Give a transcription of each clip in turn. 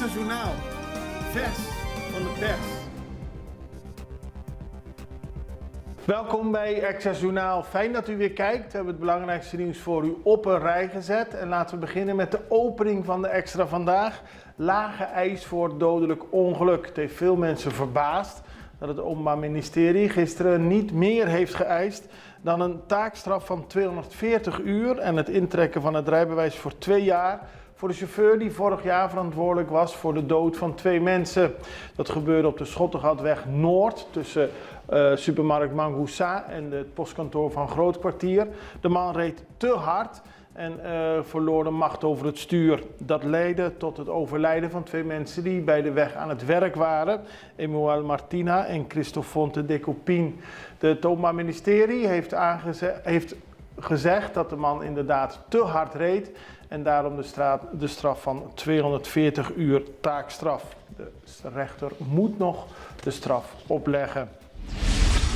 Extra Journaal, vers van de pers. Welkom bij Extra Journaal. Fijn dat u weer kijkt. We hebben het belangrijkste nieuws voor u op een rij gezet. En laten we beginnen met de opening van de Extra vandaag. Lage eis voor dodelijk ongeluk. Het heeft veel mensen verbaasd dat het Openbaar Ministerie gisteren niet meer heeft geëist dan een taakstraf van 240 uur en het intrekken van het rijbewijs voor 2 jaar voor de chauffeur die vorig jaar verantwoordelijk was voor de dood van 2 mensen. Dat gebeurde op de Schottegatweg Noord tussen supermarkt Mangousa en het postkantoor van Grootkwartier. De man reed te hard en verloor de macht over het stuur. Dat leidde tot het overlijden van 2 mensen die bij de weg aan het werk waren. Emmanuel Martina en Cristofonte de Copin. Het Openbaar Ministerie heeft gezegd dat de man inderdaad te hard reed en daarom de straf van 240 uur taakstraf. De rechter moet nog de straf opleggen.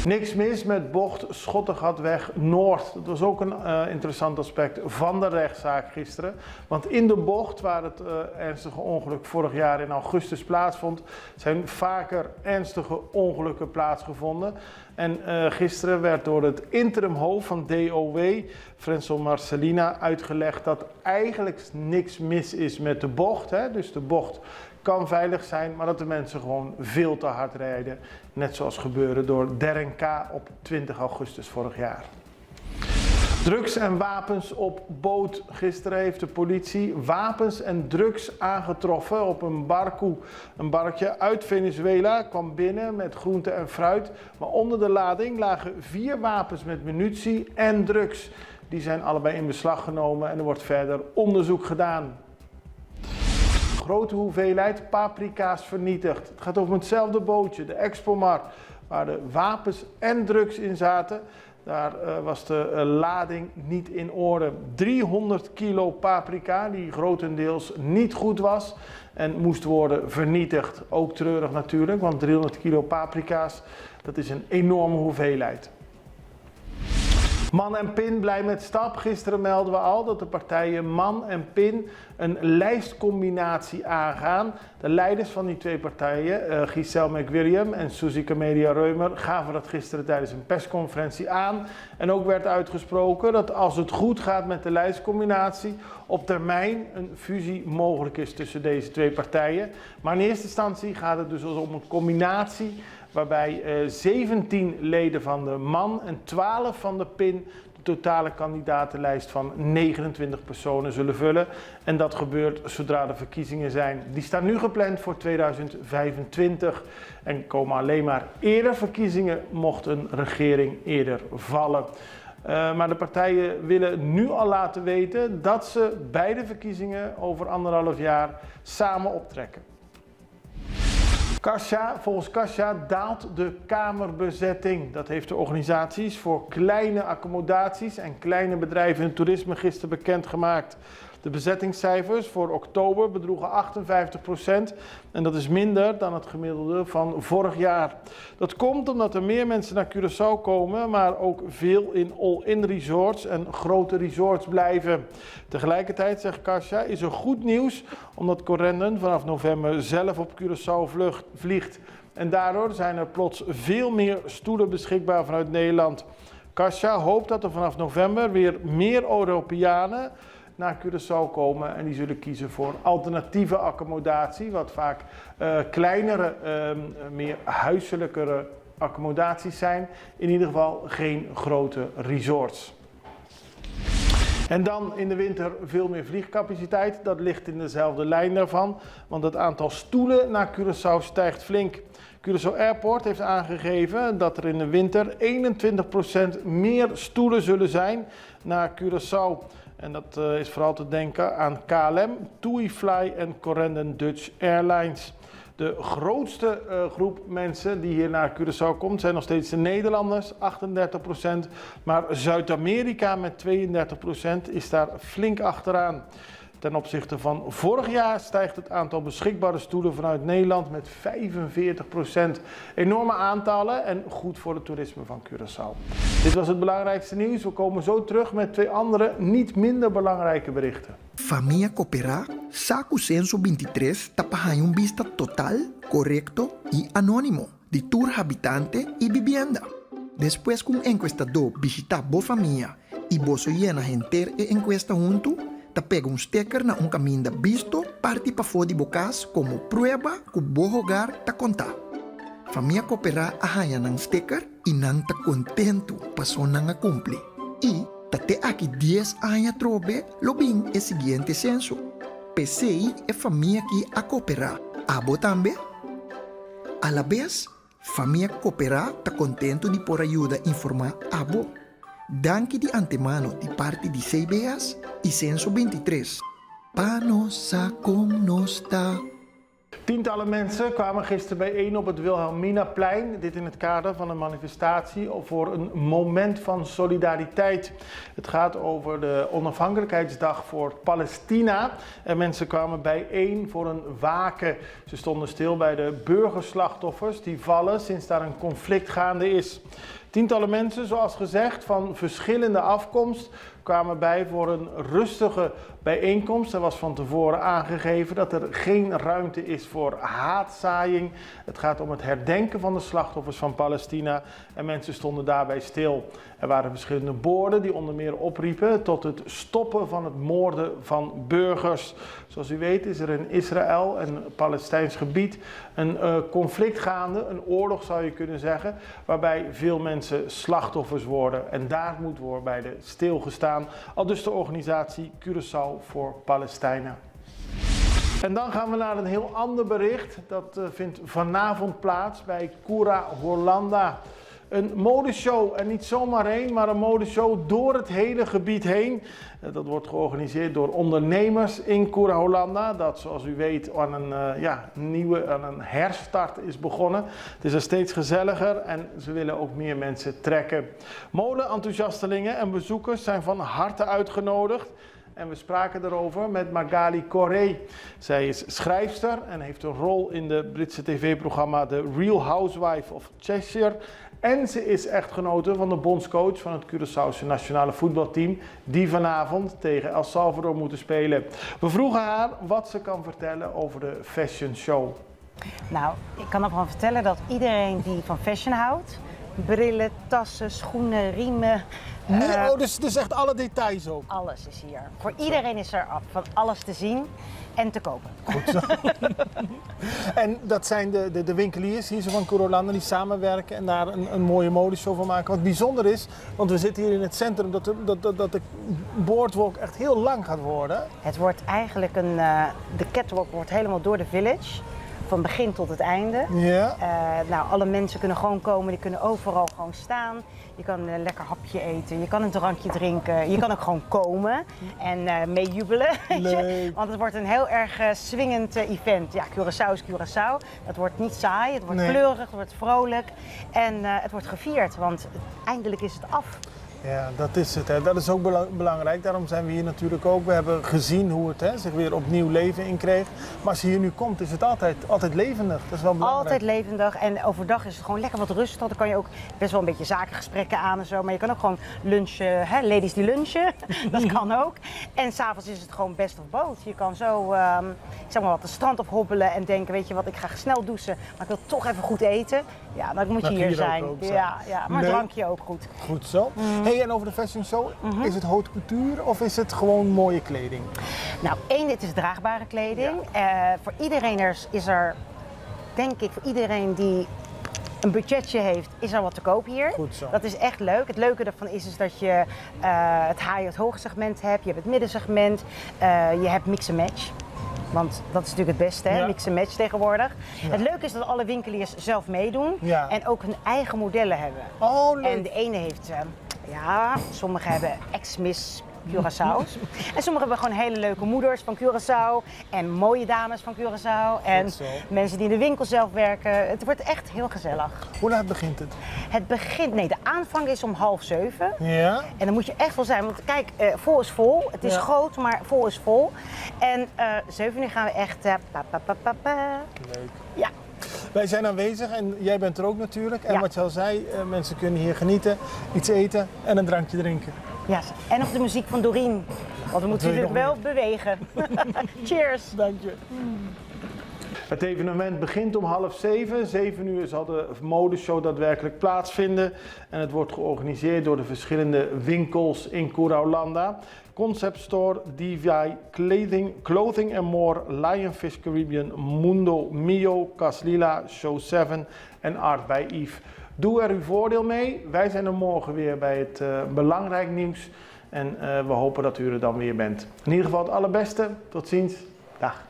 Niks mis met bocht Schottegatweg Noord. Dat was ook een interessant aspect van de rechtszaak gisteren. Want in de bocht waar het ernstige ongeluk vorig jaar in augustus plaatsvond, zijn vaker ernstige ongelukken plaatsgevonden. En gisteren werd door het interim hoofd van DOW, Frensel Marcelina, uitgelegd dat eigenlijk niks mis is met de bocht. Hè? Dus de bocht kan veilig zijn, maar dat de mensen gewoon veel te hard rijden. Net zoals gebeurde door Darren K. op 20 augustus vorig jaar. Drugs en wapens op boot. Gisteren heeft de politie wapens en drugs aangetroffen op een barco. Een barkje uit Venezuela kwam binnen met groente en fruit. Maar onder de lading lagen 4 wapens met munitie en drugs. Die zijn allebei in beslag genomen en er wordt verder onderzoek gedaan. Grote hoeveelheid paprika's vernietigd. Het gaat over hetzelfde bootje, de Expomar, waar de wapens en drugs in zaten. Daar was de lading niet in orde. 300 kilo paprika, die grotendeels niet goed was en moest worden vernietigd. Ook treurig natuurlijk, want 300 kilo paprika's, dat is een enorme hoeveelheid. MAN en PIN blij met stap. Gisteren melden we al dat de partijen MAN en PIN een lijstcombinatie aangaan. De leiders van die 2 partijen, Giselle McWilliam en Suzy Camelia Reumer, gaven dat gisteren tijdens een persconferentie aan. En ook werd uitgesproken dat als het goed gaat met de lijstcombinatie, op termijn een fusie mogelijk is tussen deze 2 partijen. Maar in eerste instantie gaat het dus om een combinatie waarbij 17 leden van de MAN en 12 van de PIN de totale kandidatenlijst van 29 personen zullen vullen. En dat gebeurt zodra de verkiezingen zijn. Die staan nu gepland voor 2025 en komen alleen maar eerder verkiezingen mocht een regering eerder vallen. Maar de partijen willen nu al laten weten dat ze bij de verkiezingen over 1,5 jaar samen optrekken. Volgens Cassa daalt de kamerbezetting. Dat heeft de organisaties voor kleine accommodaties en kleine bedrijven in het toerisme gisteren bekendgemaakt. De bezettingscijfers voor oktober bedroegen 58% en dat is minder dan het gemiddelde van vorig jaar. Dat komt omdat er meer mensen naar Curaçao komen, maar ook veel in all-in resorts en grote resorts blijven. Tegelijkertijd, zegt Cassa, is er goed nieuws omdat Corendon vanaf november zelf op Curaçao vliegt. En daardoor zijn er plots veel meer stoelen beschikbaar vanuit Nederland. Cassa hoopt dat er vanaf november weer meer Europeanen naar Curaçao komen en die zullen kiezen voor alternatieve accommodatie, wat vaak kleinere, meer huiselijkere accommodaties zijn. In ieder geval geen grote resorts. En dan in de winter veel meer vliegcapaciteit. Dat ligt in dezelfde lijn daarvan, want het aantal stoelen naar Curaçao stijgt flink. Curaçao Airport heeft aangegeven dat er in de winter 21% meer stoelen zullen zijn naar Curaçao. En dat is vooral te denken aan KLM, TuiFly en Corendon Dutch Airlines. De grootste groep mensen die hier naar Curaçao komt zijn nog steeds de Nederlanders, 38%. Maar Zuid-Amerika met 32% is daar flink achteraan. Ten opzichte van vorig jaar stijgt het aantal beschikbare stoelen vanuit Nederland met 45%. Enorme aantallen en goed voor het toerisme van Curaçao. Dit was het belangrijkste nieuws. We komen zo terug met 2 andere, niet minder belangrijke berichten. Família Cooperá, Saco Censo 23 tapahan un vista total, correcto y anónimo de tour habitante y vivienda. Después que un encuestador visita bo familia y vos llena gente e encuesta junto, te pega un sticker na un caminho visto parte pa fora de bocas como prueba que bo hogar ta conta. Família Cooperá ahaya ng sticker y nang ta contento paso nang cumple. Y tate aqui 10 anos trobe lo bem é seguinte censo. PCI é família que a cooperar. Abo também? A la vez, família cooperar está contento de por ajuda informar abo. Danke de antemano de parte de CBS e censo 23. Panosa cognosta. Tientallen mensen kwamen gisteren bijeen op het Wilhelminaplein. Dit in het kader van een manifestatie voor een moment van solidariteit. Het gaat over de onafhankelijkheidsdag voor Palestina. En mensen kwamen bijeen voor een waken. Ze stonden stil bij de burgerslachtoffers die vallen sinds daar een conflict gaande is. Tientallen mensen, zoals gezegd, van verschillende afkomst kwamen bij voor een rustige bijeenkomst. Er was van tevoren aangegeven dat er geen ruimte is voor haatzaaiing. Het gaat om het herdenken van de slachtoffers van Palestina en mensen stonden daarbij stil. Er waren verschillende borden die onder meer opriepen tot het stoppen van het moorden van burgers. Zoals u weet is er in Israël, een Palestijns gebied, een conflict gaande, een oorlog zou je kunnen zeggen, waarbij veel mensen slachtoffers worden. En daar moet worden bij de stilgestaan, aldus de organisatie Curaçao voor Palestijnen. En dan gaan we naar een heel ander bericht. Dat vindt vanavond plaats bij Cura Holanda. Een modeshow, en niet zomaar één, maar een modeshow door het hele gebied heen. Dat wordt georganiseerd door ondernemers in Cura Holanda. Dat, zoals u weet, aan een herstart is begonnen. Het is er steeds gezelliger en ze willen ook meer mensen trekken. Mode-enthousiastelingen en bezoekers zijn van harte uitgenodigd. En we spraken erover met Magali Corré. Zij is schrijfster en heeft een rol in de Britse tv-programma The Real Housewife of Cheshire. En ze is echtgenote van de bondscoach van het Curaçaose nationale voetbalteam, die vanavond tegen El Salvador moeten spelen. We vroegen haar wat ze kan vertellen over de fashion show. Nou, ik kan ervan vertellen dat iedereen die van fashion houdt, brillen, tassen, schoenen, riemen. Dus echt alle details ook? Alles is hier. Voor iedereen is er van alles te zien en te kopen. Goed zo. En dat zijn de winkeliers hier zo van Cura Holanda die samenwerken en daar een mooie modeshow van maken. Wat bijzonder is, want we zitten hier in het centrum, dat de boardwalk echt heel lang gaat worden. Het wordt eigenlijk de catwalk wordt helemaal door de village. Van begin tot het einde. Ja. Alle mensen kunnen gewoon komen, die kunnen overal gewoon staan. Je kan een lekker hapje eten, je kan een drankje drinken, je kan ook gewoon komen en meejubelen. Want het wordt een heel erg swingend event. Ja, Curaçao is Curaçao. Het wordt niet saai, het wordt kleurig, het wordt vrolijk en het wordt gevierd, want eindelijk is het af. Ja, dat is het. Hè. Dat is ook belangrijk. Daarom zijn we hier natuurlijk ook. We hebben gezien hoe het zich weer opnieuw leven inkreeg. Maar als je hier nu komt, is het altijd levendig. Dat is wel belangrijk. Altijd levendig. En overdag is het gewoon lekker wat rustig. Dan kan je ook best wel een beetje zakengesprekken aan en zo. Maar je kan ook gewoon lunchen. Hè? Ladies die lunchen. Dat kan ook. En s'avonds is het gewoon best of both. Je kan zo zeg maar wat de strand op hobbelen en denken, weet je wat, ik ga snel douchen. Maar ik wil toch even goed eten. Ja, dan moet je hier zijn. Ja, maar drankje ook goed. Goed zo. Hey, en over de fashion show, is het haute couture of is het gewoon mooie kleding? Nou, het is draagbare kleding. Ja. Voor iedereen is er, denk ik, voor iedereen die een budgetje heeft, is er wat te koop hier. Goed zo. Dat is echt leuk. Het leuke ervan is dat je het hoge segment hebt, je hebt het middensegment, je hebt mix and match. Want dat is natuurlijk het beste, hè? Mix and match tegenwoordig. Ja. Het leuke is dat alle winkeliers zelf meedoen en ook hun eigen modellen hebben. Oh, leuk. En de ene heeft, sommigen hebben ex-miss Curaçao's. En sommigen hebben gewoon hele leuke moeders van Curaçao en mooie dames van Curaçao en Goed zo. mensen die in de winkel zelf werken. Het wordt echt heel gezellig. Hoe laat begint het? De aanvang is om 6:30. Ja. En dan moet je echt wel zijn, want kijk, vol is vol. Het is Ja. groot, maar vol is vol. En 7 uur gaan we echt... Leuk. Ja. Wij zijn aanwezig en jij bent er ook natuurlijk. En Ja. wat je al zei, mensen kunnen hier genieten, iets eten en een drankje drinken. Ja, en nog de muziek van Doreen. Want we moeten wil je natuurlijk wel nog bewegen. Cheers! Dank je. Het evenement begint om 6:30. 7 uur zal de modeshow daadwerkelijk plaatsvinden. En het wordt georganiseerd door de verschillende winkels in Curaçao. Concept Store, DVI, Clothing and More, Lionfish Caribbean, Mundo, Mio, Caslila, Show 7 en Art by Yves. Doe er uw voordeel mee. Wij zijn er morgen weer bij het belangrijk nieuws. En we hopen dat u er dan weer bent. In ieder geval het allerbeste. Tot ziens. Dag.